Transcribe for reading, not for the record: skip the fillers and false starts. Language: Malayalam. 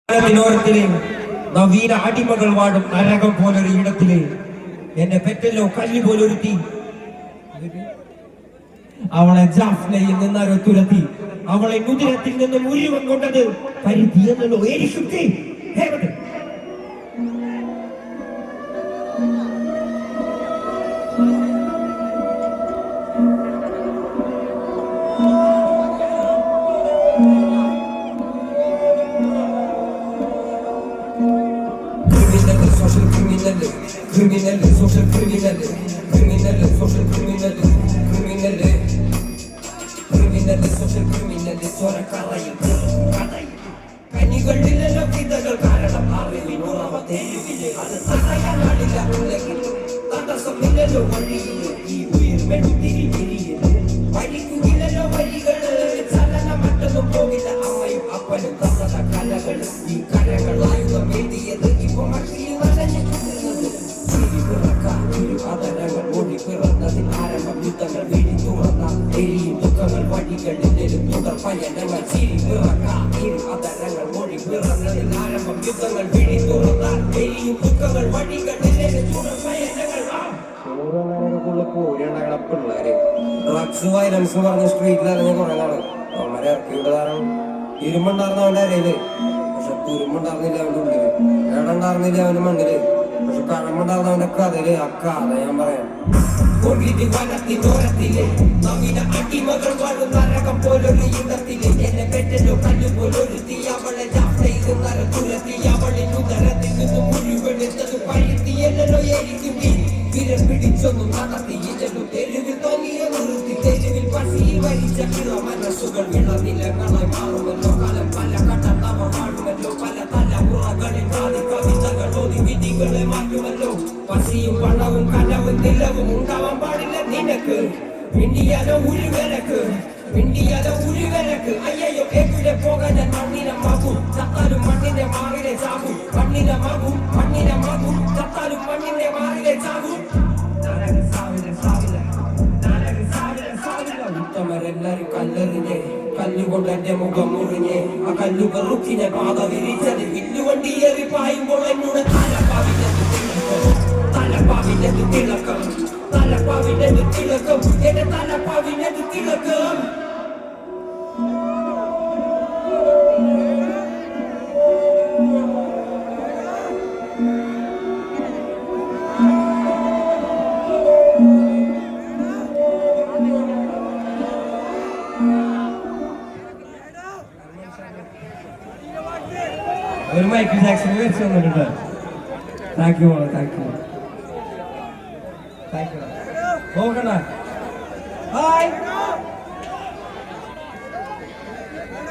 വിനോദത്തില് നവീന അടിമകൾ വാടും നരകം പോലൊരു ഇടത്തില് എന്നെ പെറ്റല്ലോ കല്ല് പോലൊരുത്തി. അവളെ ജാഫ്നയിൽ നിന്നാരോ തുരത്തി. അവളെ മുതിരത്തിൽ നിന്ന് മുഴുവൻ കൊണ്ടത് പരുത്തി എന്നല്ലോ എനിക്ക് social criminal, social criminal, social criminal, ചോരക്കറയിൽ കനികളിലല്ലോ വിതകൾ കാരണം അറിവിനുറവത്തേരില്ലേ അത് തടയാനാളില്ല ഉലകിൽ തടസ്സമില്ലല്ലോ വഴിയില് ഈ ഉയർ മെടുത്തിരിയില്ല വഴിക്കുകില്ലല്ലോ വഴികള് ചലനം മറ്റൊന്നും പോകില്ല അമ്മയും അപ്പനും തന്ന കലകൾ ഈ കലകളായുധം എഴുതിയത് ഇപ്പൊ മക്കളിൽ നനഞ്ഞിട്ടുള്ളത് അതരങ്ങൾ ഓടി പിറന്നതിൽ ആരംഭം യുദ്ധങ്ങൾ വീടി തുറന്ന എരിയും ദുഃഖങ്ങൾ വഴികളിലും തുടർ പയനങ്ങൾ ചിരി പിറക്കാം അതരങ്ങൾ ഓടി പിറന്നതിൽ ആരംഭം യുദ്ധങ്ങൾ വീടി തുറന്ന എരിയും ദുഃഖങ്ങൾ വഴികളിലും തുടർ പയനങ്ങൾ പിള്ളേര് ഡ്രഗ്സ് വയലൻസ് പറഞ്ഞ സ്ട്രീറ്റിൽ ഇറങ്ങി കുറെ നാള് അവന്മാരെ ഇറക്കിയുടെ കാരണം ഇരുമ്പുണ്ടായിരുന്ന അവന്റെ അരയില് പക്ഷെ തുരുമ്പുണ്ടായിരുന്നില്ല അവന്റെ ഉള്ളില് ഏടുണ്ടായിരുന്നില്ല അവന്റെ മണ്ണില് പക്ഷെ കഴമ്പുണ്ടായിരുന്ന അവന്റെ കഥയില് അക്കാതെ ഞാൻ പറയാം നവീന അടിമകൾ വാഴും നരകം പോലൊരു ഇടത്തില് എന്നെ പെറ്റല്ലോ കല്ലു പോലൊരുത്തി അവളെ ജാഫ്നയിൽ നിന്നര തുരത്തി അവളിൽ ഉദരത്തിൽ നിന്ന് മുഴുവൻ എത്തത് പഴുത്തിയല്ലോ എനിക്കും വിരം പിടിച്ചൊന്നും നടത്തിയില്ലല്ലോ തെരുവിൽ തോന്നിയ നിർത്തി തെരുവിൽ പസിയിൽ വരിച്ച കിള മനസ്സുകൾ വിളനിലങ്ങളായി മാറുമല്ലോ കാലം പല ഘട്ടം വാഴുമല്ലോ പല തലമുറകളിൽ ആദ്യ കവിതകൾ ഓതി വിധികളെ മാറ്റുമല്ലോ പസിയും പണവും കലവും നിലവും ഉണ്ടാവാൻ പാടില്ല നിനക്ക് മിണ്ടിയാലോ ഉരുവരക്ക് അയ്യോ എവിടെ പോകാൻ ഞാൻ മണ്ണിനമാകും ചത്താലും മണ്ണിന്റെ മാറിലെ ചാകും മണ്ണിനമാകും ചത്താലും മണ്ണിന്റെ മാറിലെ ചാകും ഉത്തമരെല്ലാരും കല്ലെറിഞ്ഞേ കല്ലുകൊണ്ട് എന്റെ മുഖം മുറിഞ്ഞേ ആ കല്ലു പെറുക്കിനെ പാത വിരിച്ചത് വില്ലുവണ്ടിയേറി പായുമ്പോൾ എന്നോട് തലപ്പാവിന്റെ തിളക്കം എന്റെ തലപ്പാവിന്റെ തിളക്കം ഒരു മൈക്കിൾ ജാക്സൺ വെച്ച് വന്നിട്ടുണ്ട്. താങ്ക് യു നോക്കണ ഹായ്